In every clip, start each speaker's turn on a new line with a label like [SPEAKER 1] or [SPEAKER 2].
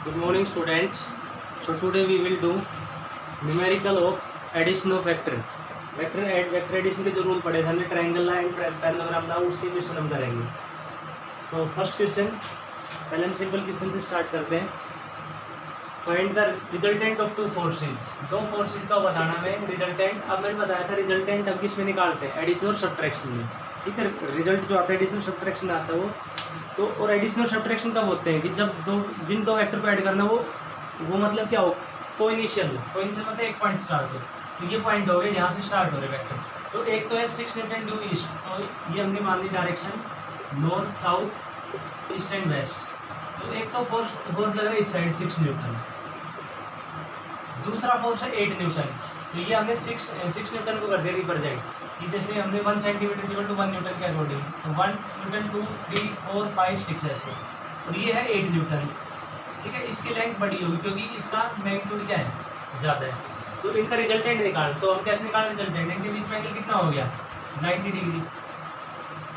[SPEAKER 1] Good morning, students. So today we will do numerical of addition of vector. Vector addition के जो rule पढ़े थे हमने triangle law and parallelogram law, उसके question हम करेंगे। तो फर्स्ट क्वेश्चन, पहले हम सिंपल क्वेश्चन से स्टार्ट करते हैं। Find the resultant of two forces. दो फोर्सेज का बताना हमें रिजल्टेंट। अब मैंने बताया था रिजल्टेंट हम किस में निकालते हैं, एडिशन और सब्ट्रैक्शन में। ठीक है, रिजल्ट जो आता है एडिशन सब्ट्रैक्शन में आता है वो तो। और एडिशन और सब्ट्रैक्शन कब होते हैं कि जब जिन दो वेक्टर को ऐड करना वो मतलब क्या हो, कोइनिशियल मतलब एक पॉइंट स्टार्ट हो। तो ये पॉइंट हो गए, यहाँ से स्टार्ट हो रहे वेक्टर। तो एक तो है 6 न्यूटन ड्यू ईस्ट, तो ये हमने मान ली direction north south east and west. तो एक तो फोर्स लग रहा है इस साइड 6 न्यूटन, दूसरा फोर्स है 8 न्यूटन। तो ये हमने 6 न्यूटन को कर दिया रिप्रेजेंट, कि जैसे हमने 1 सेंटीमीटर इक्वल टू 1 न्यूटन के अकॉर्डिंग, तो 1 न्यूटन 2 3 4 5 6 ऐसे। और ये है 8 न्यूटन। ठीक है, इसकी लेंथ बड़ी होगी क्योंकि इसका मैग्नीट्यूड क्या है, ज़्यादा है। तो इनका रिजल्टेंट निकाल, तो हम कैसे निकाल रिजल्टेंट? इनके बीच में एंगल कितना हो गया, 90 डिग्री।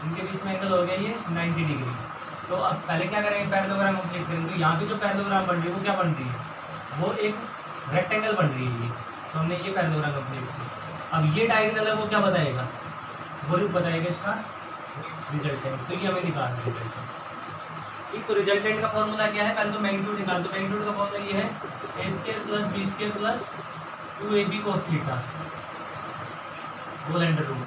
[SPEAKER 1] इनके बीच में एंगल हो गया ये 90 डिग्री। तो अब पहले क्या करेंगे, पैरेललोग्राम कंप्लीट करेंगे। तो यहाँ पे जो पैरेललोग्राम बन रही है वो क्या बन रही है, वो एक रेक्टेंगल बन रही है। तो हमने ये पैरेललोग्राम कंप्लीट किया। अब ये डायगोनल है वो क्या बताएगा, वो बताएगा इसका रिजल्टेंट। तो ये हमें निकालना है रिजल्टेंट। ठीक, तो रिजल्टेंट का फॉर्मूला क्या है, पहले तो मैग्नीट्यूड निकाल। तो मैग्नीट्यूड का फॉर्मूला ये है a² + b² + 2ab cos theta whole under root.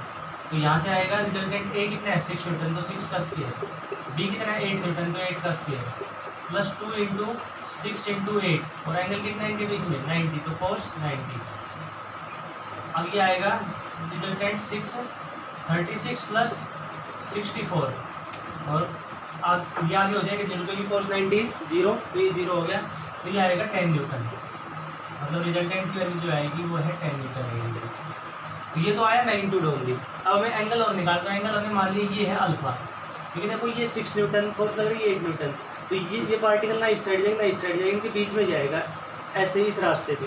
[SPEAKER 1] तो यहाँ से आएगा रिजल्टेंट। a कितना है 6 न्यूटन, तो 6 का स्क्वायर। b कितना है 8 न्यूटन, तो 8 का स्क्वायर प्लस 2 × 6 × 8। और एंगल कितना है इनके बीच में 90, तो cos 90। अब ये आएगा रिजल्टेंट 36 + 64। और अब ये आगे हो जाएगा 0, क्योंकि cos 90 0, तो ये 0 हो गया। तो ये आएगा 10 न्यूटन। मतलब रिजल्टेंट की वैल्यू जो आएगी वो है 10 न्यूटन आएगी। तो ये तो आया मैग्नीट्यूड ओनली। अब हमें एंगल और निकालना है। एंगल हमें मान ली ये है अल्फा, लेकिन देखो ये 6 न्यूटन फोर्स लग रही है 8 न्यूटन। तो ये पार्टिकल ना इस साइड जाएगा ना इस साइड जाएगा, इनके बीच में जाएगा ऐसे ही इस रास्ते पे।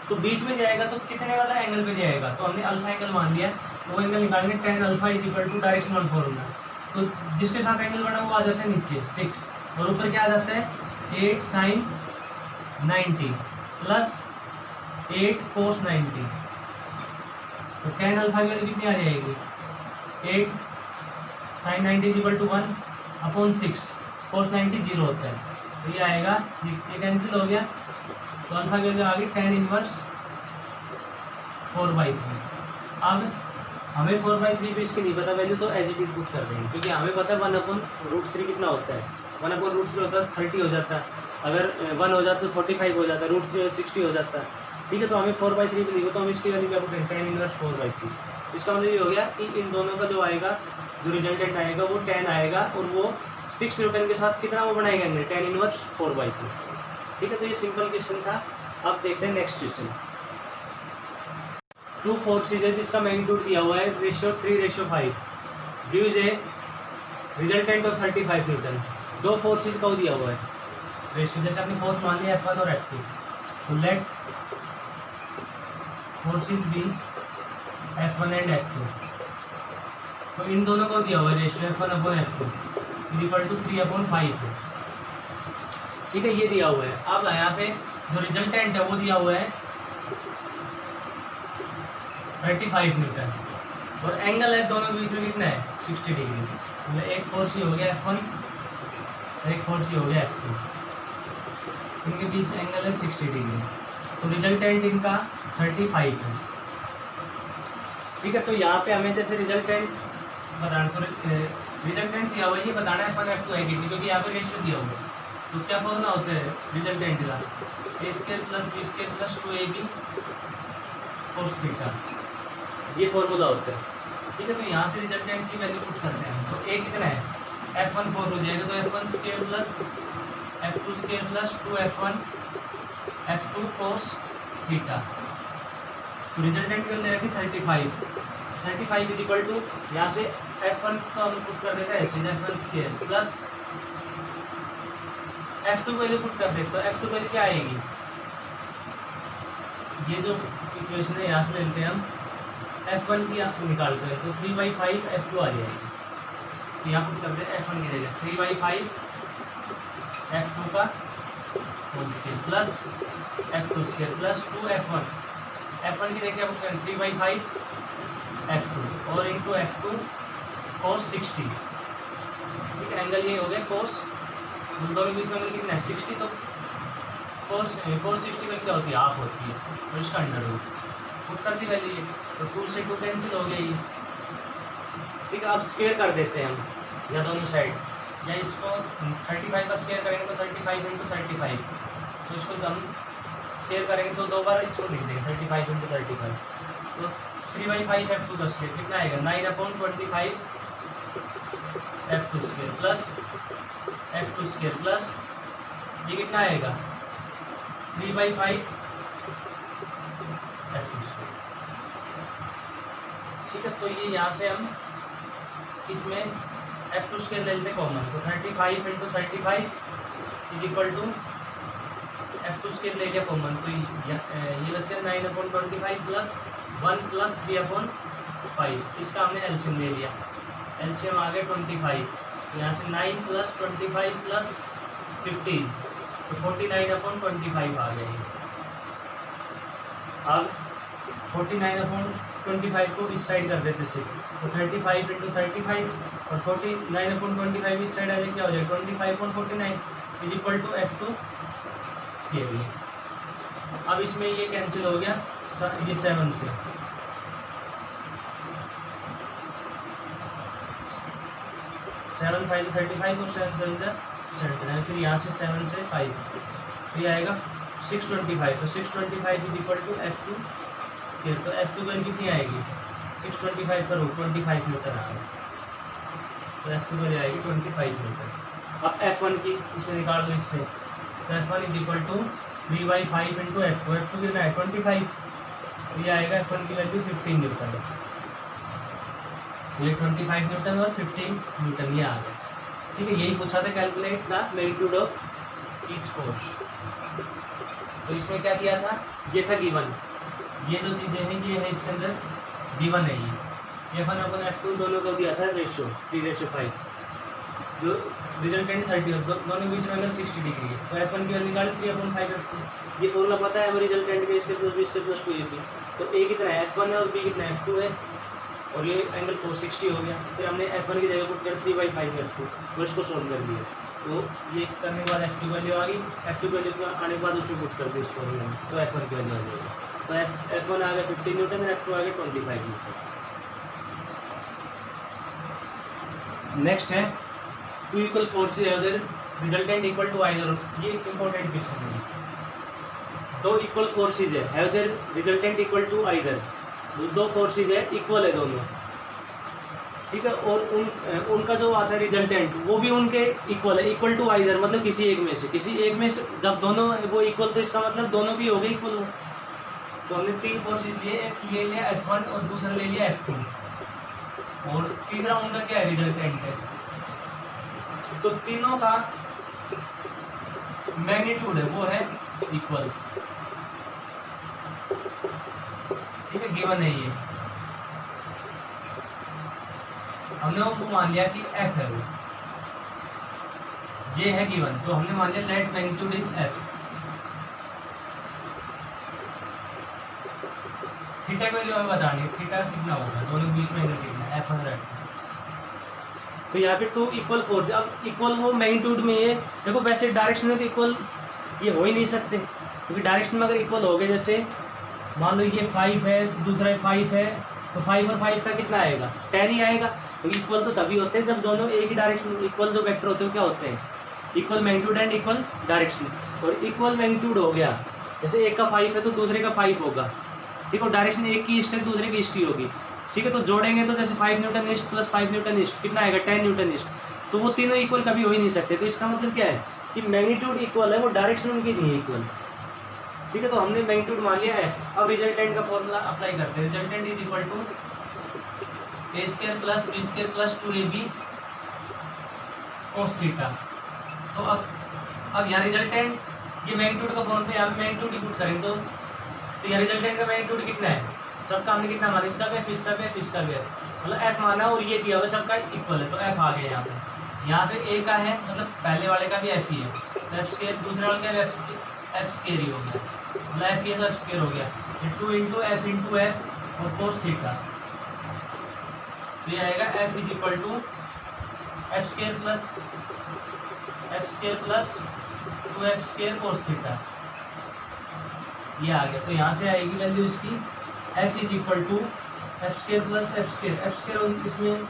[SPEAKER 1] तो बीच में जाएगा तो कितने वाला एंगल पे जाएगा, तो हमने अल्फा एंगल मान लिया। वो एंगल निकालेंगे tan अल्फा = डायरेक्शन 1 फॉर्मूला। तो जिसके साथ एंगल बना वो आ जाता है नीचे 6, और ऊपर क्या आ जाता है 8 sin 90 + 8 cos 90। तो tan अल्फा की वैल्यू कितनी आ जाएगी, 8 sin 90 = 1/6, cos 90 0 होता है। तो ये आएगा, ये कैंसिल हो गया। तो अल्फा की वैल्यू आ गई tan इनवर्स 4/3। अब हमें 4/3 पे इसकी नहीं पता वैल्यू, तो एज इट इज पुट कर देंगे, क्योंकि हमें पता है 1/√3 कितना होता है। 1/√3 होता है 30 हो जाता है, अगर 1 हो जाता है तो 45 हो जाता है, √3 60 हो जाता है। ठीक है, तो हमें 4/3 पे नहीं हो, तो हम इसकी वैल्यू क्या पुट करें, tan इनवर्स 4/3। इसका मतलब ये हो गया कि इन दोनों का जो आएगा, जो रिजल्टेंट आएगा वो 10 आएगा, और वो 6 न्यूटन के साथ कितना वो बनाएगा हमने, tan इनवर्स 4/3। ठीक है, तो ये सिंपल क्वेश्चन था। अब देखते हैं नेक्स्ट क्वेश्चन। 2 फोर्सेज है जिसका मैग्नीट्यूड दिया हुआ है रेशियो 3:5, ड्यूज a resultant of 35 newton. 2 forces का दिया हुआ है रेशियो, जैसे आपने फोर्स मान लिया F1 और F2। तो late forces B F1 and F2। तो इन दोनों को दिया हुआ है रेशियो F1/F2 = 3/5। ठीक है, ये दिया हुआ है। अब यहाँ पे जो रिजल्टेंट है वो दिया हुआ है 35 न्यूटन, और एंगल है दोनों के बीच में कितना है 60 डिग्री। मतलब एक फोर्स ये हो गया F1, एक फोर्स ये हो गया F2, इनके बीच एंगल है 60 डिग्री। तो रिजल्टेंट इनका 35 है। ठीक है, तो यहाँ पे हमें जैसे रिजल्टेंट बताना, तो रिजल्टेंट दिया हुआ है, ये बताना है F1 F2 है कितनी, क्योंकि यहाँ पे रेशियो दिया हुआ है। तो क्या फॉर्मूला होता है रिजल्टेंट का, a² + b² + 2ab cos theta, ये फॉर्मूला होता है। ठीक है, तो यहाँ से रिजल्टेंट की वैल्यू पुट करते हैं। तो a कितना है F1 4 हो जाएगा, तो F1² + F2² + 2F1 F2 cos theta. तो रिजल्टेंट की वैल्यू रखी 35 = यहाँ से F1 तो हम पुट कर देते हैं F1² plus F2 value put कर देते। तो F2 वैल्यू क्या आएगी, ये जो इक्वेशन है यहाँ से लेते हैं हम F1 की आपको निकालते हैं, तो 3/5 F2 आ जाएगी। तो यहाँ पुट करते हैं F1 की जगह 3/5 F2 का whole square plus f2 square plus 2f1। f1 की देखिए आप 3/5 f2 और इंटू f2 cos 60। ठीक है, एंगल ये हो गया cos, दोनों के बीच में एंगल कितना है 60, तो cos 60 में क्या होती है हाफ होती है, और इसका अंडर रूट पुट कर दी वैल्यू ये, तो 2 से 2 कैंसिल हो गया ये। ठीक है, अब स्क्वायर कर देते हैं हम या दोनों साइड, या इसको 35 का स्क्वायर करेंगे तो 35 इंटू 35, तो इसको हम स्क्वायर करेंगे तो 2 बार इसको लिख देंगे 35 इंटू 35, तो 3/5 f2 का स्क्वायर कितना आएगा 9/25 f2 square plus f2 square plus ये कितना आएगा 3/5 f2 स्क्वायर। ठीक है, तो ये यहाँ से हम इसमें f2 स्क्वायर ले लेते हैं कॉमन, तो 35 into 35 is equal to f2 square ले लिया कॉमन, तो ये बच गया 9/25 प्लस 1 प्लस 3/5, इसका हमने एलसीएम ले लिया, एलसीएम आ गया 25, यहाँ से 9 प्लस 25 प्लस 15, तो 49/25 आ गया ये। अब 49/25 को इस साइड कर देते से, तो 35 इंटू 35 और 49/25 इस साइड आ जाए, क्या हो जाएगा 25/49 is equal to f2 square. अब इसमें ये कैंसिल हो गया ये 7 से, सेवन 5 35 और 7 7 79, फिर यहाँ से 7 से 5 तो ये आएगा 625, तो 625 is equal to f2 square, तो f2 वैल्यू कितनी आएगी 625 का रूट 25 मीटर आ गया, तो f2 वैल्यू आएगी 25 मीटर। अब f1 की इसमें निकाल दो इससे, तो f1 is equal to 3/5 into f2, f2 कितना है 25, तो ये आएगा f1 की वैल्यू 15 न्यूटन, ये 25 न्यूटन और 15 न्यूटन ये आ गया। ठीक है, यही पूछा था calculate the magnitude of each force, तो इसमें क्या दिया था ये था गिवन, ये जो चीज़ें हैं ये है इसके अंदर गिवन है, ये f1 f2 दोनों को दिया था रेशियो 3/5, जो रिजल्टेंट 30 दोनों के बीच में एंगल 60 डिग्री है, तो f1 की वैल्यू निकाली 3/5 f2, ये फॉर्मूला पता है हमें रिजल्टेंट के इसके प्लस b इसके प्लस 2ab, तो a कितना है f1 है और b कितना है f2 है, और ये एंगल cos 60 हो गया, फिर हमने f1 की जगह पुट कर 3/5 f2 और इसको सोल्व कर दिया, तो ये करने के बाद f2 वैल्यू आ गई, f2 वैल्यू आने के बाद उसमें पुट कर दी इस फॉर्मूले में, तो f1 की वैल्यू आ जाएगी, तो f1 आ गया 15 न्यूटन और f2 आ गया 25 न्यूटन। नेक्स्ट है टू इक्वल फोर्सेज है उधर रिजल्टेंट इक्वल टू आइदर, ये इंपॉर्टेंट क्वेश्चन है, दो इक्वल फोर्सेज है उधर रिजल्टेंट इक्वल टू आइदर, दो फोर्सेज है इक्वल है दोनों, ठीक है, और उनका जो आता है रिजल्टेंट वो भी उनके इक्वल है, इक्वल टू आइदर मतलब किसी एक में से जब दोनों वो इक्वल, तो इसका मतलब दोनों की हो गई इक्वल। तो हमने 3 फोर्सेज लिए, एक ले लिया f1 और दूसरा ले लिया f2, और तीसरा उनका क्या है रिजल्टेंट है, तो तीनों का मैग्नीट्यूड है वो है इक्वल। ठीक है, गिवन है ये, हमने वो मान लिया कि f है वो, ये है गिवन, तो हमने मान लिया let magnitude is f। Theta की वैल्यू हमें बतानी है, थीटा कितना होगा दोनों के बीच में एंगल कितना है f100, तो यहाँ पे 2 इक्वल फोर्स, अब इक्वल वो मैग्नीट्यूड में ये देखो, वैसे डायरेक्शन में तो इक्वल ये हो ही नहीं सकते, क्योंकि डायरेक्शन में अगर इक्वल हो गए, जैसे मान लो ये 5 है दूसरा 5 है, तो 5 और 5 का कितना आएगा 10 ही आएगा, तो इक्वल तो तभी होते हैं जब दोनों एक ही डायरेक्शन, इक्वल जो वेक्टर होते हैं क्या होते हैं equal magnitude and equal direction, और इक्वल मैग्नीट्यूड हो गया जैसे एक का 5 है तो दूसरे का 5 होगा, ठीक है, डायरेक्शन एक की ईस्ट है दूसरे की ईस्ट ही होगी, ठीक है, तो जोड़ेंगे तो जैसे 5 Newton east plus 5 Newton east कितना आएगा 10 न्यूटन ईस्ट, तो वो तीनों इक्वल कभी हो ही नहीं सकते, तो इसका मतलब क्या है कि मैग्नीट्यूड इक्वल है, वो डायरेक्शन उनकी नहीं है इक्वल। ठीक है, तो हमने मैग्नीट्यूड मान लिया f, अब रिजल्टेंट का फॉर्मूला अप्लाई करते हैं, resultant is equal to a square plus b square plus 2ab cos theta. तो अब यहाँ रिजल्टेंट ये मैग्नीट्यूड का फॉर्मूला था, यहाँ पे मैग्नीट्यूड इनपुट करें तो यहाँ रिजल्टेंट का मैग्नीट्यूड कितना है, सबका हमने कितना माना, इसका भी f, इसका भी f, इसका भी f, मतलब f माना और ये दिया हुआ सबका इक्वल है, तो f आ गया यहाँ पे, यहाँ पे ए का है मतलब पहले वाले का भी एफ ही है, तो एफ स्केयर, दूसरे वाले का भी एफ स्केयर ही हो गया, मतलब एफ ही है तो एफ स्केयर हो गया। टू इंटू एफ और कोस थीटा, तो ये आएगा F is equal to F square plus 2f² cos theta, ये आ गया। तो यहाँ से आएगी वैल्यू इसकी f is equal to f² plus f², इसमें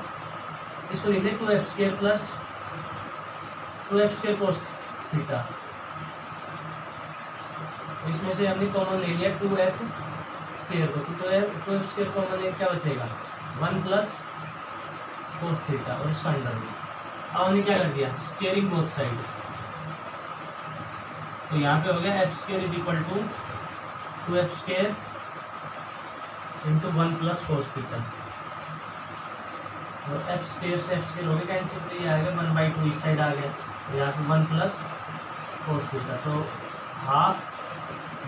[SPEAKER 1] इसको लिख दें 2f² plus 2f² cos theta, इसमें से हमने कॉमन ले लिया 2f² को, तो 2f² कॉमन ले क्या बचेगा 1 प्लस कोस थीटा और इसका अंडर रूट। अब हमने क्या कर दिया स्केयरिंग बोथ साइड, तो यहाँ पे हो गया f² is equal to 2f² into 1 plus cos theta, और f² से f² हो गया कैंसिल, तो ये आएगा 1/2 इस साइड आ गया, तो यहाँ पे 1 प्लस कोस थीटा, तो हाफ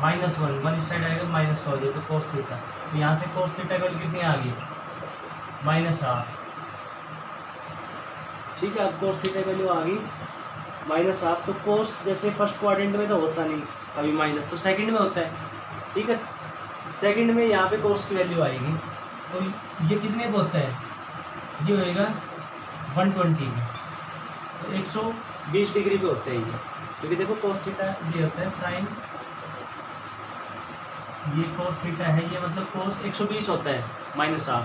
[SPEAKER 1] माइनस 1 इस साइड आएगा माइनस का हो जाए तो कोस थीटा, तो यहाँ से कोस थीटा वैल्यू कितनी आ गई -1/2, ठीक है। अब कोस थीटा वैल्यू आ गई -1/2, तो कोस जैसे फर्स्ट क्वाड्रेंट में तो होता नहीं अभी माइनस, तो सेकंड में होता है, ठीक है। सेकंड में यहाँ पे कोस की वैल्यू आएगी, तो ये कितने पे होता है, ये होएगा 120 में, तो 120 डिग्री पे होता है ये, क्योंकि देखो कोस थीटा ये होता है साइन, ये कोस थीटा है, ये मतलब कोस 120 होता है -1/2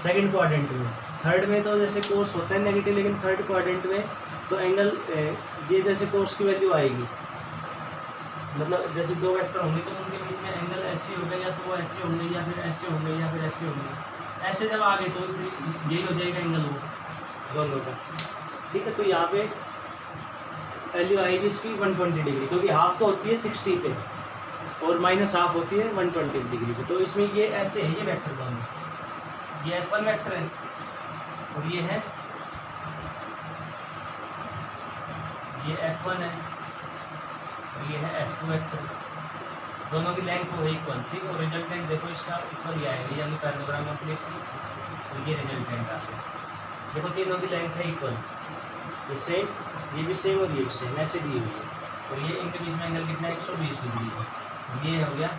[SPEAKER 1] सेकंड क्वाड्रेंट में। थर्ड में तो जैसे कोस होता है नेगेटिव, लेकिन थर्ड क्वाड्रेंट में तो एंगल ये जैसे कोस की वैल्यू आएगी, मतलब जैसे दो वेक्टर होंगे तो उनके बीच में एंगल ऐसे होगा, या तो वो ऐसे होंगे या फिर ऐसे होंगे या फिर ऐसे होंगे, ऐसे जब आ गए तो फिर यही हो जाएगा एंगल वो दोनों का, ठीक है। तो यहाँ पे वैल्यू आएगी इसकी 120 डिग्री, क्योंकि हाफ तो होती है 60 पे और -1/2 होती है 120 डिग्री पे, तो इसमें ये ऐसे है, ये वेक्टर दोनों, ये F1 वेक्टर है और ये है ये F1 है और ये है F2 वेक्टर, दोनों की लेंथ हो इक्वल, ठीक है। और रिजल्टेंट देखो इसका इक्वल ही आएगा, ये हमने पैराग्राम कंप्लीट की, तो ये रिजल्टेंट आ गया, देखो तीनों की लेंथ है इक्वल, ये सेम, ये भी सेम और ये भी सेम, ऐसे दी हुई है, और ये इनके बीच में एंगल कितना है 120 डिग्री है, ये हो गया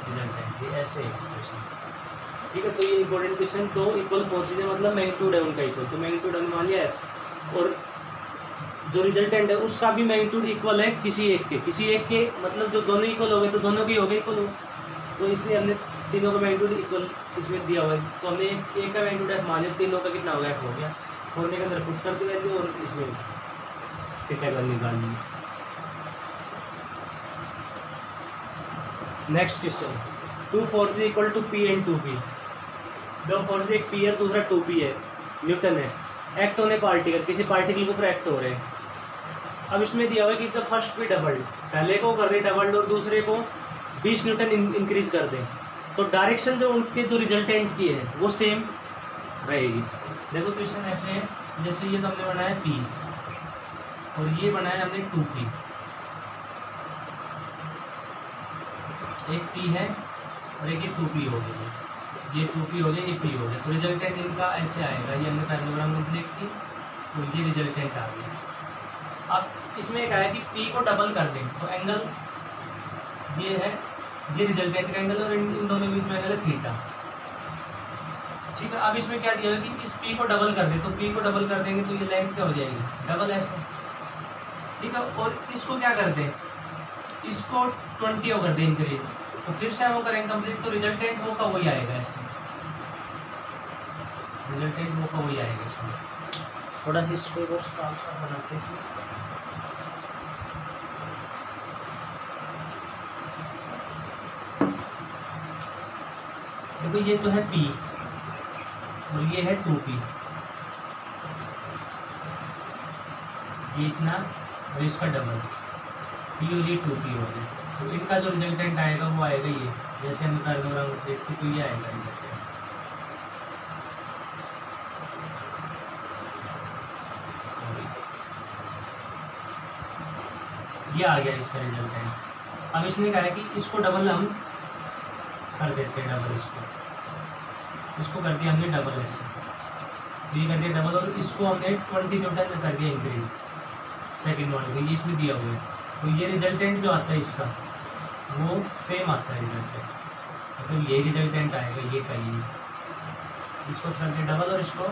[SPEAKER 1] रिजल्टेंट, ये ऐसे है सिचुएशन, ठीक है। तो ये इंपॉर्टेंट क्वेश्चन, दो इक्वल फोर्सेज है मतलब मैग्नीट्यूड है उनका इक्वल, तो मैग्नीट्यूड हमने मान लिया है, और जो रिजल्टेंट है उसका भी मैग्नीट्यूड इक्वल है किसी एक के, मतलब जो दोनों इक्वल हो गए तो दोनों के हो गए इक्वल हो, तो इसलिए हमने तीनों का मैग्नीट्यूड इक्वल इसमें दिया हुआ है, तो हमने एक का मैग्नीट्यूड एफ मान लिया, तीनों का कितना हो गया एफ हो गया, होने के अंदर पुट कर दी वैल्यू और इसमें थीटा का निकाल ली। Next question, 2 forces equal to P and 2P, दो फोर्स, एक P है दूसरा 2P है, न्यूटन है, एक्ट होने पार्टिकल, किसी पार्टिकल के ऊपर एक्ट हो रहे हैं। अब इसमें दिया हुआ है कि द फर्स्ट भी डबल्ड, पहले को कर दे डबल्ड और दूसरे को 20 न्यूटन इंक्रीज कर दें, तो डायरेक्शन जो उनके जो रिजल्टेंट की है वो सेम रहेगी। देखो क्वेश्चन ऐसे है, जैसे ये तो हमने बनाया P और ये बनाया हमने 2P, एक P है और एक ये 2P हो गया, ये 2P हो गया, ये P हो गया, तो रिजल्टेंट इनका ऐसे आएगा, ये हमने पैराग्राम कंप्लीट की, तो ये रिजल्टेंट आ गया। अब इसमें एक आया कि P को डबल कर दें, तो एंगल ये है, ये रिजल्टेंट का एंगल और इन दोनों के बीच में एंगल है थीटा, ठीक है। अब इसमें क्या दिया है कि इस P को डबल कर दें, तो P को डबल कर देंगे तो ये लेंथ क्या हो जाएगी डबल ऐसे, ठीक है। और इसको क्या कर दें, इसको 20 कर दें इंक्रीज, तो फिर से हम वो करेंगे कंप्लीट, तो रिजल्टेंट वो का वही आएगा ऐसे, रिजल्टेंट वो का वही आएगा इसमें। थोड़ा सा इसको और साफ बनाते हैं इसमें, देखो ये तो है P और ये है 2P, ये इतना और इसका डबल P और ये 2P हो गया, तो इनका जो रिजल्टेंट आएगा वो आएगा ये, जैसे हम पैराग्राम देखते तो ये आएगा रिजल्टेंट, ये आ गया इसका रिजल्टेंट। अब इसने कहा है कि इसको डबल हम कर देते हैं, डबल इसको कर दिया हमने डबल ऐसे, तो ये कर दिया डबल, और इसको हमने 20 न्यूटन में कर दिया इंक्रीज सेकेंड वाले में, ये इसमें दिया हुआ है। तो ये रिजल्टेंट जो आता है इसका वो सेम आता है रिजल्टेंट, तो ये रिजल्टेंट आएगा ये का ये, इसको कर दिया डबल और इसको,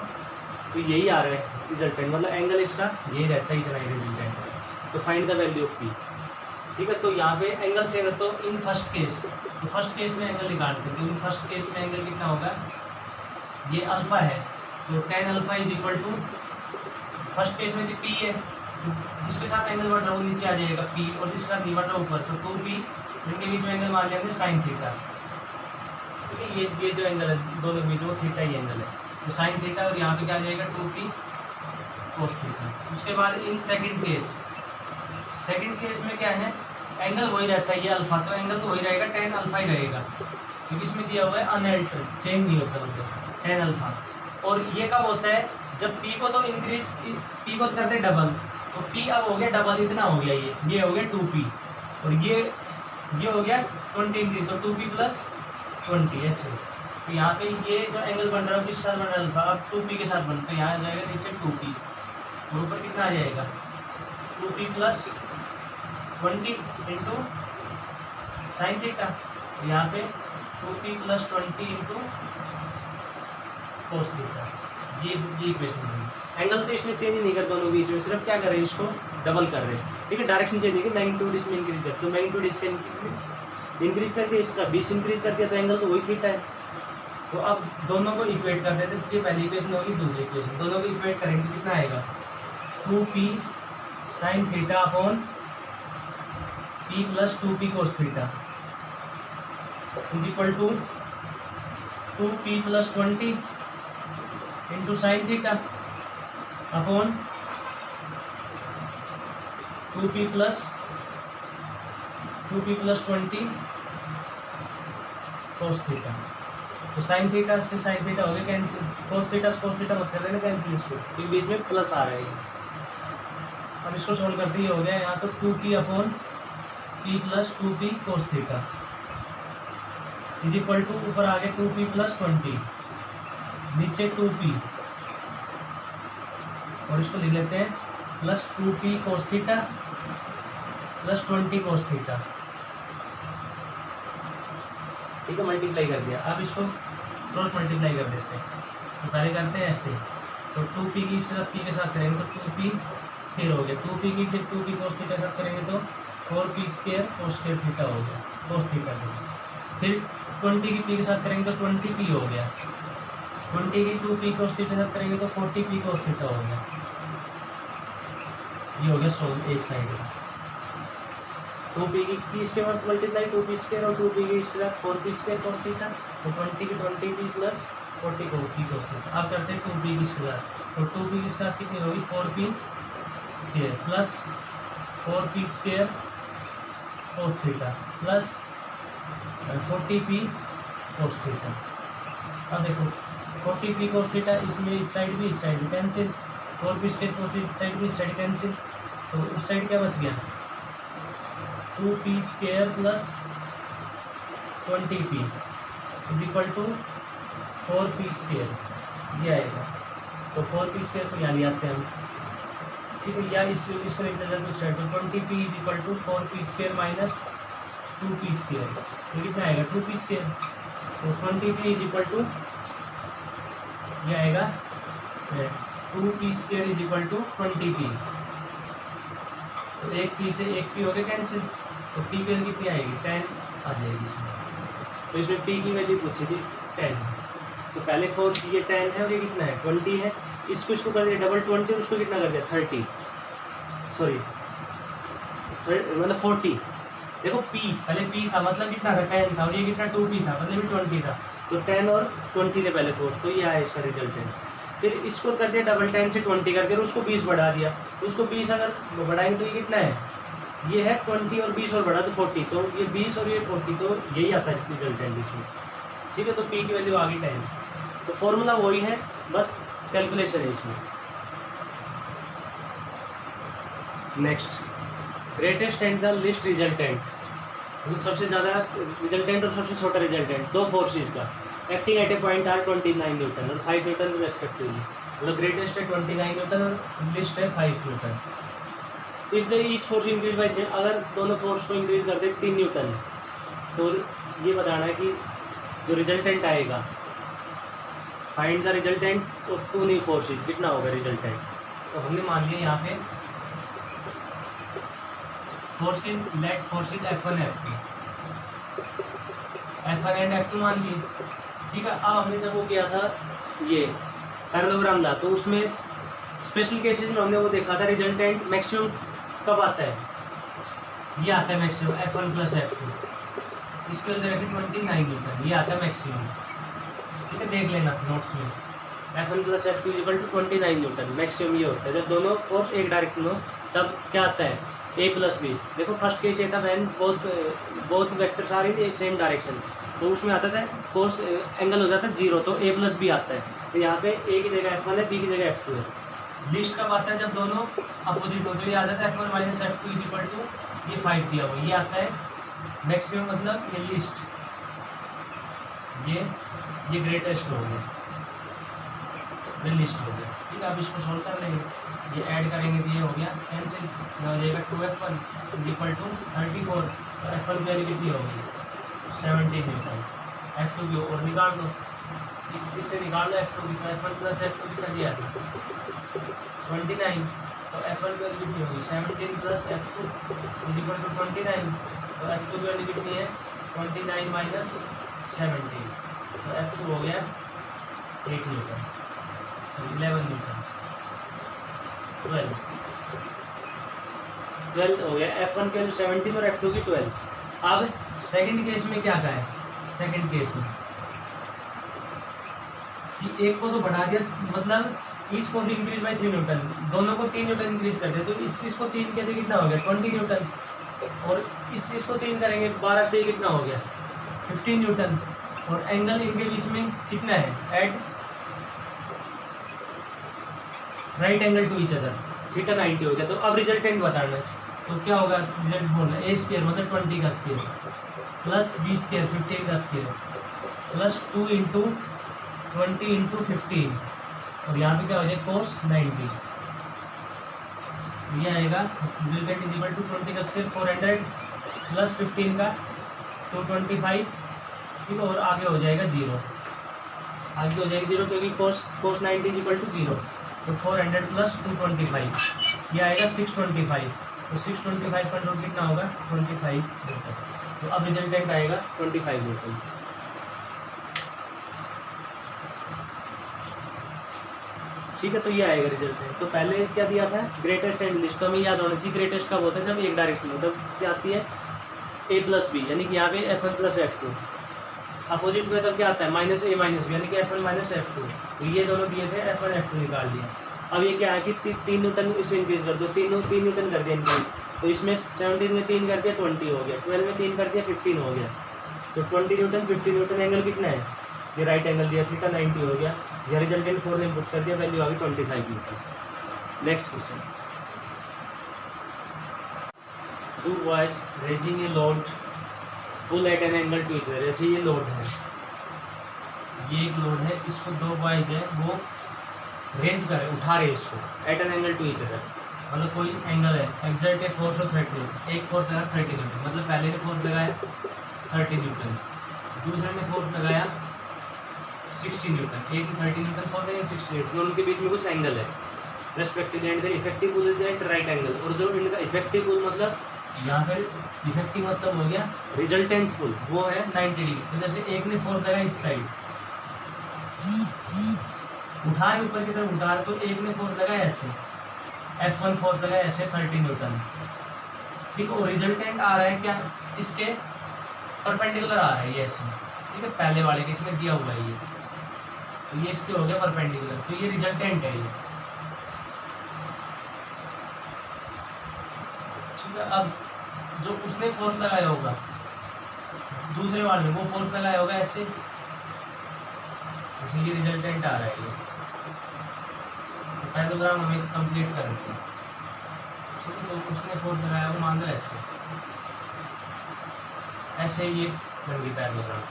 [SPEAKER 1] तो यही आ रहा है रिजल्टेंट, मतलब एंगल इसका ये रहता है, इतना ही रिजल्टेंट। तो find the value of P, ठीक है। तो यहाँ पे एंगल सेम है, तो इन फर्स्ट केस, तो फर्स्ट केस में एंगल निकालते हैं, तो इन फर्स्ट केस में एंगल कितना होगा, ये अल्फा है, तो tan alpha is equal to, first case में पी है, जिसके साथ एंगल बढ़ रहा है वो नीचे आ जाएगा पी, और जिसके साथ नहीं बढ़ रहा ऊपर, तो 2p, इनके बीच में एंगल मान लिया हमने साइन थीटा, ठीक है। ये जो एंगल है दोनों के बीच में थीटा ही एंगल है, तो साइन थीटा, और यहाँ पे क्या आ जाएगा 2p कोस थीटा। उसके बाद इन सेकंड केस में क्या है, एंगल वही रहता है ये अल्फा, तो एंगल तो वही रहेगा, tan अल्फा ही रहेगा, क्योंकि इसमें दिया हुआ है अनअल्टर्ड, चेंज नहीं होता मतलब tan अल्फा। और ये कब होता है, जब p को तो इंक्रीज, p को करते हैं डबल, तो p अब हो गया डबल, इतना हो गया ये हो गया 2p, और ये हो गया 20 इंक्रीज, तो 2p प्लस 20 ऐसे। तो यहाँ पे ये जो एंगल बन रहा है किस साथ बन रहा है अल्फा, अब 2p के साथ बनता है, यहाँ आ जाएगा नीचे 2p, और ऊपर कितना आ जाएगा 2p plus 20 into sine theta, यहाँ पे 2p plus 20 into cos theta, ये इक्वेशन है। एंगल तो इसमें चेंज नहीं कर दोनों बीच में, सिर्फ क्या कर रहे हैं, इसको डबल कर रहे हैं, ठीक है। डायरेक्शन चेंज है, मैग्नीट्यूड इसमें इंक्रीज कर, तो मैग्नीट्यूड इसका इंक्रीज कर दिया, इसका 20 इंक्रीज कर दिया, तो एंगल तो वही थीटा है। तो अब दोनों को इक्वेट कर देते, तो ये पहली इक्वेशन होगी, दूसरी इक्वेशन, दोनों को इक्वेट करेंगे तो कितना आएगा 2p sine theta upon p plus 2p cos theta is equal to 2p plus 20 into sine theta upon 2p plus 20 cos theta. तो साइन थीटा से साइन थीटा हो गया कैंसिल, कोस थीटा से कोस थीटा मत कर लेना cancel, इसको तो बीच में प्लस आ रहा है। अब इसको सोल्व करते ही हो गया, यहाँ तो 2p upon p plus 2p cos theta is equal to, ऊपर आ गया 2p प्लस 20, नीचे 2p, और इसको लिख लेते हैं plus 2p cos theta plus 20 cos theta, ठीक है। मल्टीप्लाई कर दिया, अब इसको क्रॉस मल्टीप्लाई कर देते हैं, तो पहले करते हैं ऐसे, तो 2p की इसके साथ p के साथ करेंगे तो 2p स्क्वायर हो गया, 2p की फिर 2p कोस थीटा के साथ करेंगे तो 4p square cos square theta हो गया, कोस थीटा से। फिर 20 की p के साथ करेंगे तो 20p हो गया, 20 की 2p कोस थीटा के साथ करेंगे तो 40p कोस थीटा हो गया, ये हो गया सोल्व एक साइड में। 2p की p इसके बाद मल्टीप्लाई 2p स्क्वायर और 2p की इसके साथ 4p स्क्वायर कोस थीटा, तो 20 की 20p plus 40 p cos theta. अब करते हैं 2p की इसके साथ, तो 2p के साथ कितनी होगी 4p square plus 4p square cos theta plus 40p cos theta. अब देखो 40p कोस थीटा, इसमें इस साइड भी cancel, 4p square cos theta इस साइड भी, इस साइड कैंसिल, तो उस साइड क्या बच गया 2p square plus 20p is equal to 4p square, ये आएगा। तो 4p स्क्वायर को यहाँ ले आते हैं हम, ठीक है, या इसको लिखते हैं तो सेट, तो 20p is equal to 4p square minus 2p square, ये कितना आएगा 2p स्क्वायर, तो 20p इज इक्वल टू ये आएगा 2p square is equal to 20p, तो एक p से एक p हो गया कैंसिल, तो p की वैल्यू कितनी आएगी 10 आ जाएगी इसमें। तो इसमें p की वैल्यू पूछी थी 10, तो पहले 4 ये 10 है और ये कितना है 20 है, इसको कर दिया डबल 20, उसको कितना कर दिया 30, सॉरी मतलब 40। देखो p पहले p था मतलब कितना था 10 था, और ये कितना 2p था मतलब भी 20 था, तो 10 और 20 थे पहले 4, तो ये आया इसका रिजल्टेंट। फिर इसको कर दिया डबल 10 से 20 कर दिया, और उसको 20 बढ़ा दिया, तो उसको 20 अगर बढ़ाएंगे तो ये कितना है, ये है 20 और 20 और बढ़ा तो 40, तो ये 20 और ये 40, तो यही आता है रिजल्टेंट इसमें, ठीक है। तो p की वैल्यू आ गई 10, तो फॉर्मूला वही है, बस कैलकुलेशन है इसमें। Next, greatest and the list resultant, सबसे ज़्यादा रिजल्टेंट और सबसे छोटा रिजल्टेंट, दो फोर्सेस का acting at a point are 29 newton और 5 न्यूटन रेस्पेक्टिवली। मतलब ग्रेटेस्ट है 29 न्यूटन और लिस्ट है 5 Newton. If the each force increase by 3, अगर दोनों फोर्स को इंक्रीज कर दे 3 न्यूटन, तो ये बताना है कि जो रिजल्टेंट आएगा, find the resultant of two new forces, कितना होगा रिजल्टेंट। तो हमने मान लिया यहाँ पे forces, late forces F1 and F2 मान लिए, ठीक है। अब हमने जब वो किया था ये पैरेललोग्राम था, तो उसमें स्पेशल केसेस में हमने वो देखा था रिजल्टेंट मैक्सिमम कब आता है, ये आता है मैक्सिमम F1 प्लस F2, इसके अंदर है 29 न्यूटन, ये आता है मैक्सिमम, ठीक है। देख लेना नोट्स में, F1 plus F2 equal to 29 newton, maximum ये होता है जब दोनों फोर्स एक डायरेक्शन हो, तब क्या आता है A प्लस बी। देखो फर्स्ट केस ये था वैन बोथ वेक्टर्स आ रही थी सेम डायरेक्शन, तो उसमें आता था कोस एंगल हो जाता है 0, तो A प्लस बी आता है। तो यहाँ पे A की जगह F1 है, B की जगह F2 है। लिस्ट कब आता है, जब दोनों अपोजिट हो, तो ये आता है F1 minus F2 equal to ये 5 दिया हुआ, ये आता है मैक्सिमम, मतलब ये लिस्ट, ये ग्रेटेस्ट हो गया, ये लिस्ट हो गया, ठीक है। अब इसको सोल्व कर लेंगे, ये ऐड करेंगे तो ये हो गया कैंसिल, हो जाएगा 2F1 इक्वल टू 34, तो F1 की वैल्यू कितनी हो गई 17 न्यूटन, F2 की और निकाल दो, इससे निकाल दो F2 की, तो F1 प्लस F2 कितना दिया था 29, तो F1 की वैल्यू कितनी होगी 17 प्लस F2 इक्वल टू 29, तो F2 की वैल्यू कितनी है 29 माइनस 17, तो F2 हो गया 8 न्यूटन, 11 न्यूटन, 12 हो गया। F1 के 17 और F2 की 12। अब सेकंड केस में क्या कहा है, सेकंड केस में कि एक को तो बढ़ा दिया, मतलब each force increase by 3 Newton, दोनों को 3 न्यूटन इंक्रीज कर दिया, तो इस इसको 3 कहते कितना हो गया 20 न्यूटन, और इस इसको 3 करेंगे 12 से कितना हो गया 15 न्यूटन, और एंगल इनके बीच में कितना है at right angle to each other, theta 90 हो गया। तो अब रिजल्टेंट बताना है, तो क्या होगा रिजल्ट बोलना है, A स्क्वायर मतलब 20 का स्क्वायर प्लस B स्क्वायर 15 का स्क्वायर प्लस 2 इंटू 20 इंटू 15, और यहाँ पे क्या हो जाएगा कोस 90, ये आएगा रिजल्टेंट इज इक्वल टू 20 का स्क्वायर 400 प्लस 15 का 225, ठीक है, और आगे हो जाएगा 0, आगे हो जाएगा 0 क्योंकि कोस 90 इज इक्वल टू 0, तो 400 प्लस 225, ये आएगा 625, तो 625 पर रूट कितना होगा 25 न्यूटन, तो अब रिजल्टेंट आएगा 25 न्यूटन। ठीक है, तो ये आएगा रिजल्टेंट। तो पहले क्या दिया था ग्रेटेस्ट एंड लिस्ट, तो हमें याद होना चाहिए ग्रेटेस्ट कब होता है जब एक डायरेक्शन में, तब क्या आती है A प्लस बी, यानी कि यहाँ पे F1 प्लस F2, अपोजिट में तब क्या आता है माइनस A माइनस बी, यानी कि F1 माइनस F2, तो ये दोनों दिए थे F1 F2 निकाल दिया। अब ये क्या है कि 3 न्यूटन इसे इंक्रीज कर दो, 3 न्यूटन कर दिया इंक्रीज, तो इसमें 17 में 3 कर दिया 20 हो गया, 12 में 3 कर दिया 15 हो गया, तो 20 न्यूटन 50 न्यूटन, एंगल कितना है ये राइट एंगल दिया थीटा 90 हो गया, यह रिजल्टेंट 4 में पुट कर दिया, वैल्यू आ गई 25 newton. Next question, two boys raising a load pull at an angle to each other, जैसे ये लोड है, ये एक लोड है, इसको दो बॉयज है वो रेंज कर उठा रहे इसको at an angle to each other, मतलब कोई एंगल है, exert a force of 30 newton, एक फोर्स लगा 30 न्यूटन, मतलब पहले ने फोर्स लगाया 30 न्यूटन, दूसरे ने फोर्स लगाया 60 न्यूटन, एक 30 न्यूटन फोर्स है 60 न्यूटन, उनके बीच में कुछ एंगल है respectively, and the effective pull is at right angle, और जो इनका इफेक्टिव पुल मतलब यहाँ पर इफेक्टिव मतलब हो गया रिजल्टेंट पुल, वो है 90 डिग्री। तो जैसे एक ने फोर्स लगाया इस साइड उठा रहे ऊपर की तरफ उठा रहे, तो एक ने फोर्स लगाया ऐसे F1 फोर्स लगाया ऐसे 30 न्यूटन, ठीक है, और रिजल्टेंट आ रहा है क्या इसके परपेंडिकुलर आ रहा है ये ऐसे, ठीक है, पहले वाले के इसमें दिया हुआ है ये, तो ये इसके हो गया परपेंडिकुलर, तो ये रिजल्टेंट है ये, ठीक है। अब जो उसने फोर्स लगाया होगा दूसरे वाले में, वो फोर्स लगाया होगा ऐसे, ऐसे ये रिजल्टेंट आ रहा है ये, तो पैराग्राम हमें कंप्लीट करना है, ठीक है। तो उसने फोर्स लगाया वो मान लो ऐसे, ऐसे ये बन गई पैराग्राम,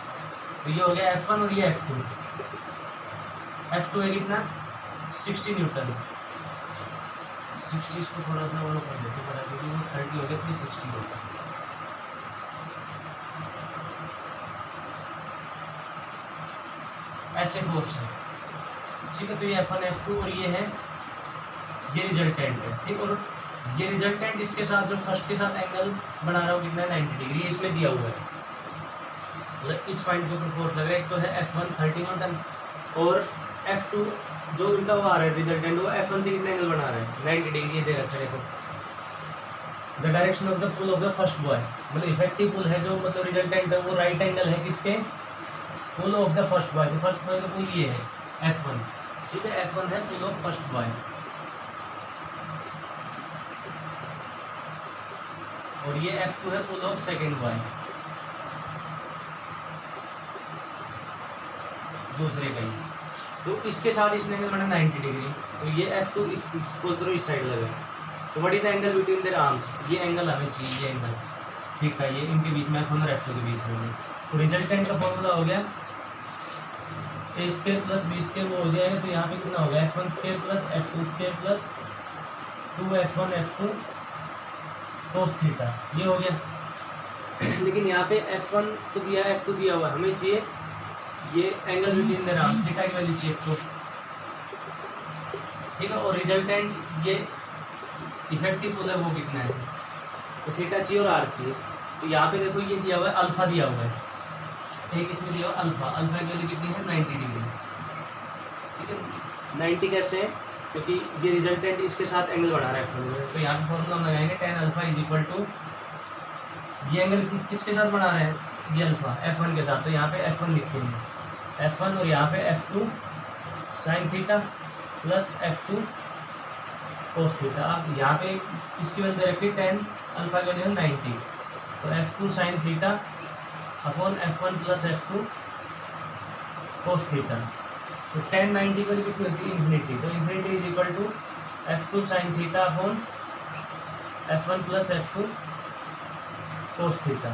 [SPEAKER 1] तो ये हो गया F1 और ये F2, F2 है कितना 60 न्यूटन। 60 इसको थोड़ा सा वो कर देते बड़ा, क्योंकि वो 30 हो गया 360 होगा। ऐसे फोर्स है, ठीक है। तो ये F1 F2 और ये है, ये रिजल्टेंट है, ठीक। और ये रिजल्टेंट इसके साथ जो फर्स्ट के साथ एंगल बना रहा हो कितना है 90 डिग्री, ये इसमें दिया हुआ है। मतलब इस पॉइंट के ऊपर फोर्स लग रहा है। एक तो है F1 30 न्यूटन और F2 जो इनका वो आ रहा है रिजल्टेंट, वो F1 से कितना एंगल बना रहा है 90 डिग्री, ये दे रखा है देखो। The direction of the pull of the first boy, मतलब इफेक्टिव पुल है जो मतलब रिजल्टेंट है वो राइट एंगल है किसके, पुल ऑफ द फर्स्ट बॉय। तो फर्स्ट बॉय का पुल ये है F1, ठीक है। F1 है पुल ऑफ फर्स्ट बॉय और ये F2 है पुल ऑफ सेकेंड बॉय, दूसरे का ही। तो इसके साथ इसने एंगल बना 90 डिग्री। तो ये F2 इस सपोज करो इस साइड लगा, तो what is the angle between their arms, ये एंगल हमें चाहिए, ये एंगल, ठीक है। ये इनके बीच में F1 और F2 के बीच में। तो रिजल्टेंट का फॉर्मूला हो गया ए स्क्वायर प्लस बी स्क्वायर, वो हो जाएगा। तो यहाँ पे कितना होगा F1 square plus F2 square plus 2F1 F2 cos theta, ये हो गया। लेकिन यहाँ पे F1 तो दिया है, F2 दिया हुआ, हमें चाहिए ये angle between their arms, theta की वैल्यू चाहिए तो, ठीक है। और रिजल्टेंट ये इफेक्टिव पुल है वो कितना है, तो थीटा चाहिए और आर चाहिए। तो यहाँ पे देखो ये दिया हुआ है, अल्फा दिया हुआ है, एक इसमें दिया हुआ अल्फा, अल्फा की वैल्यू कितनी है 90 डिग्री, ठीक है। 90 कैसे है, क्योंकि ये रिजल्टेंट इसके साथ एंगल बढ़ा रहा है। तो यहाँ पे फॉर्मूला हम लगाएंगे tan alpha is equal to, ये एंगल किसके साथ बना रहा है, ये अल्फा F1 के साथ। तो यहाँ पे F1 लिखेंगे F1 और यहाँ पे F2 sine theta plus F2 cos theta. आप यहाँ पे इसकी वैल्यू दे रखी tan अल्फा की वैल्यू 90, तो F2 sine theta upon F1 plus F2 cos theta. तो tan 90 पर कितनी होती है इन्फिनिटी, तो infinity is equal to F2 sine theta upon F1 plus F2 cos theta.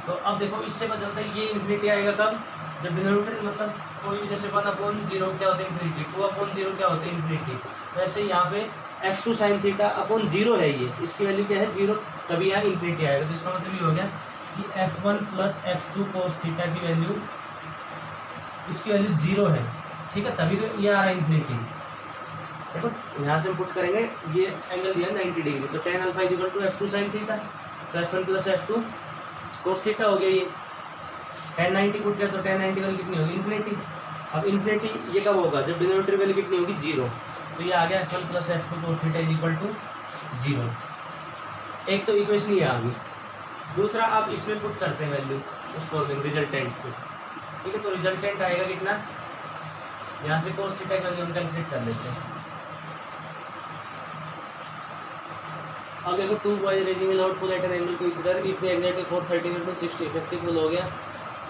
[SPEAKER 1] तो अब देखो इससे पता चलता है ये इन्फिनिटी आएगा कब, जब डिनोमिनेटर मतलब कोई भी, जैसे 1/0 क्या होता है इन्फिनिटी, 2/0 क्या होता है इन्फिनिटी। तो ऐसे यहाँ पे F2 साइन थीटा अपॉन 0 है, ये इसकी वैल्यू क्या है 0, तभी यहाँ इन्फिनिटी आएगा। तो इसका मतलब ये हो गया कि F1 plus F2 cos theta की वैल्यू, इसकी वैल्यू 0 है, ठीक है, तभी तो ये आ रहा है इन्फिनिटी। देखो यहाँ से हम पुट करेंगे, ये एंगल दिया 90 डिग्री, तो tan alpha is equal to F2 sine theta, तो F1 plus F2 cos theta हो गया। ये tan 90 पुट किया तो tan 90 वैल्यू कितनी होगी इन्फिनिटी। अब इन्फिनिटी ये कब होगा, जब डिनोमिनेटर वैल्यू कितनी होगी 0। तो ये आ गया F1 plus F2 cos theta is equal to 0। एक तो इक्वेशन ये आ गई। दूसरा आप इसमें पुट करते हैं वैल्यू उसको रिजल्टेंट को, ठीक है। तो रिजल्टेंट आएगा कितना, यहाँ से कोस थीटा की वैल्यू हम कैलकुलेट कर लेते हैं। अब देखो 2 boys raising a load pull at an angle to इधर, if the exact 430 newton 60 effective pull हो गया।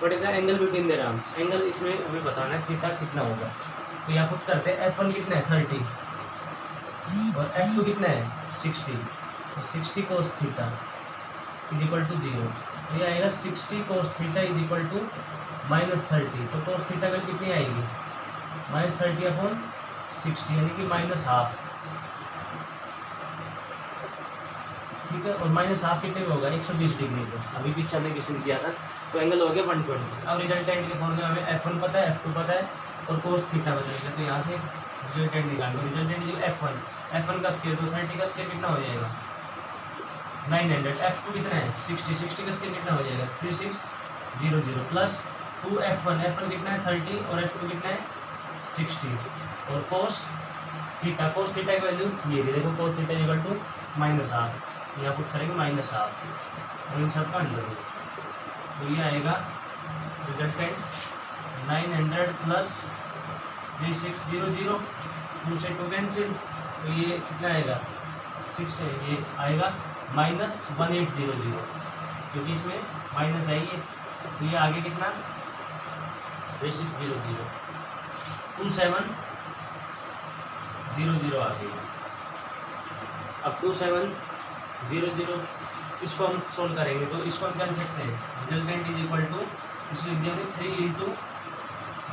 [SPEAKER 1] बट इधर angle between their arms, angle इसमें हमें बताना है थीटा कितना होगा। तो यहाँ पुट करते हैं F1 कितना है 30 और F2 कितना है 60, तो 60 cos theta is equal to 0। तो ये आएगा 60 cos theta is equal to -30। तो कोस थीटा वैल्यू कितनी आएगी -30 अपॉन 60, यानी कि -हाफ, ठीक है। और -हाफ कितने में होगा 120 डिग्री पे, अभी पीछे हमने क्वेश्चन किया था। तो एंगल हो गया 120। अब रिजल्टेंट के फॉर्मूले में हमें F1 पता है, F2 पता है और कोस थीटा बचा है। तो यहाँ से रिजल्टेंट निकाल लो, रिजल्टेंट F1 का स्क्वायर, तो 30 का स्क्वायर कितना हो जाएगा 900। F2 कितना है 60 का स्क्वायर कितना हो जाएगा 3600 प्लस 2F1 कितना है 30 और F2 कितना है 60 और कोस थीटा की वैल्यू ये भी देखो, cos theta equal to -half, यहाँ पुट करेंगे -हाफ और इन सबका अंडर। तो ये आएगा रिजल्टेंट 900 प्लस 3600, 2 से 2 कैंसिल, तो ये कितना आएगा 6 है, ये आएगा -1800, क्योंकि इसमें माइनस है ये। तो ये आगे कितना 3600 2700 आ गई। अब 2700 इसको हम सोल्व करेंगे, तो इसको हम कर सकते हैं रिजल्टेंट इज इक्वल टू, इसको लिख दिया 3 ×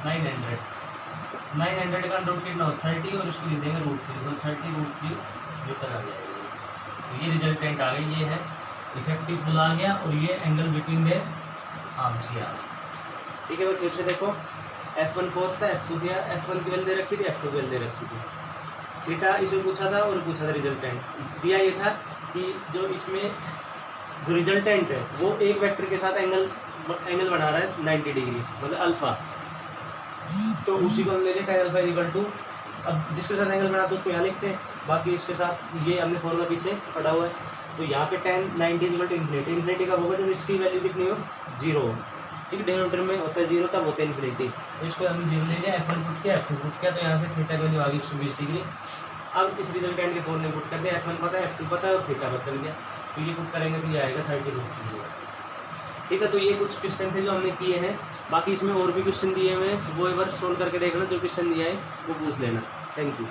[SPEAKER 1] 900 900 का रूट कितना हो 30 और इसको लिख देंगे √3, तो 30√3 मीटर आ जाएगा। तो ये रिजल्टेंट आ गई, ये है इफेक्टिव पुल आ गया और ये एंगल बिटवीन द आर्म्स आ गया। ठीक है, बस फिर से देखो F1 फोर्स था, F2 दिया, F1 की वैल्यू दे रखी थी, F2 की वैल्यू दे रखी थी। थीटा इसमें पूछा था और पूछा था रिजल्टेंट दिया ये था कि जो इसमें जो रिजल्टेंट है वो एक वेक्टर के साथ एंगल बना रहा है 90 डिग्री, मतलब अल्फा, तो उसी को हमने देखा है अल्फा इक्वल टू, अब जिसके साथ एंगल बना तो उसको यहाँ लिखते हैं, बाकी इसके साथ ये हमने फॉर्मूला पीछे पढ़ा हुआ है। तो यहाँ पे tan 90 equal to infinity, infinity कब होगा जब इसकी वैल्यू कितनी हो 0 हो, ठीक है, डिनोमिनेटर में होता है 0 तब होता है इन्फिनिटी। तो इसको हमने 0 ले लिया, F1 पुट किया, F2 पुट किया, तो यहाँ से थीटा की वैल्यू आ गई 120 डिग्री। अब इस रिजल्टेंट के फॉर्मूले पुट कर दिया, F1 पता है, F2 पता है और थीटा पर चल गया, तो ये पुट करेंगे तो ये आएगा 30√3। ठीक है, तो ये कुछ क्वेश्चन थे जो हमने किए हैं, बाकी इसमें और भी क्वेश्चन दिए हुए हैं, वो एक बार सोल्व करके देखना, जो क्वेश्चन दिया है वो पूछ लेना। Thank you.